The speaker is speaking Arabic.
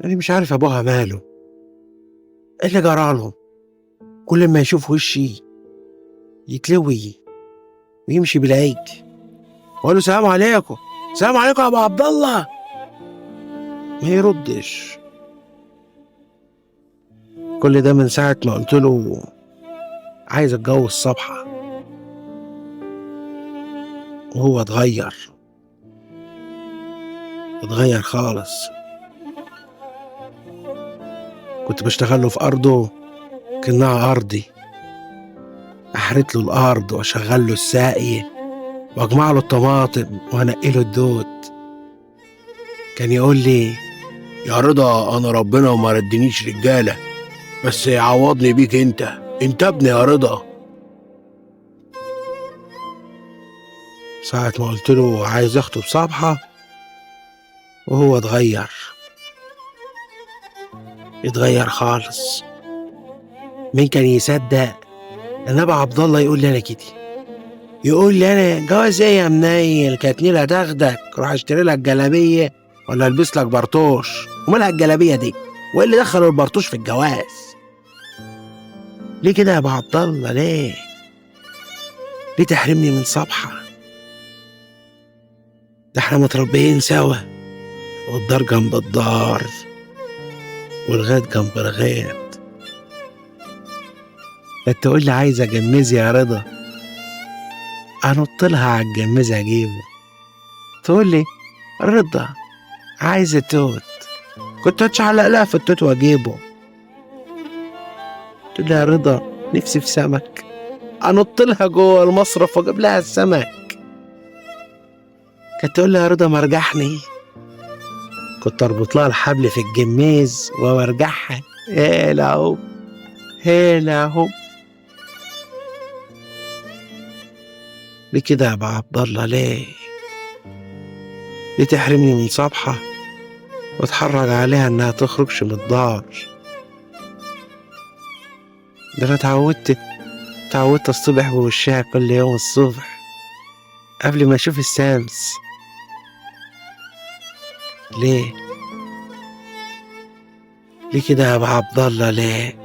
أنا مش عارف أبوها ماله، إيه اللي جرالهم؟ كل ما يشوف وشي يتلوي ويمشي بالعيد، أقول له سلام عليكم، سلام عليكم يا أبو عبد الله، ما يردش. كل ده من ساعة ما قلت له عايز أتجوز صبحة، وهو اتغير خالص. كنت بشتغل له في أرضه كأنها أرضي، أحرث له الأرض وأشغل له الساقية وأجمع له الطماطم وأنقي له الدود. كان يقول لي يا رضا أنا ربنا ما ردنيش رجالة، بس يعوضني بيك أنت ابني يا رضا. ساعة ما قلت له عايز أخطب صبحة وهو اتغير خالص. مين كان يصدق ان ابو عبد الله يقول لي انا كده؟ يقول لي انا جواز ايه يا منيل، كانت نيله تاخدك روح اشتري لك جلابيه ولا البس لك برطوش. ومالها الجلابيه دي؟ وايه اللي دخل البرطوش في الجواز؟ ليه كده يا ابو عبد الله؟ ليه تحرمني من صبحه؟ ده احنا متربيين سوا، والدار جنب الدار والغيط جنب الغيط. كانت تقول لي عايز اجمزي يا رضا، انط لها على الجميزه اجيبه. تقول لي رضا عايزه توت، كنت اتشعلق لها في التوت واجيبه. تقول لي يا رضا نفسي في سمك، انط لها جوه المصرف واجيب لها السمك. كانت تقول لي يا رضا مرجحني، كنت اربط لها الحبل في الجميز وارجعها. هيلا اهو هيلا اهو. ليه كده يا ابو عبد الله؟ ليه تحرمني من صبحه واتحرج عليها انها تخرجش من الدار؟ ده انا اتعودت الصبح بوشها كل يوم الصبح قبل ما اشوف الشمس. ليه كده يا ابو عبد الله؟ ليه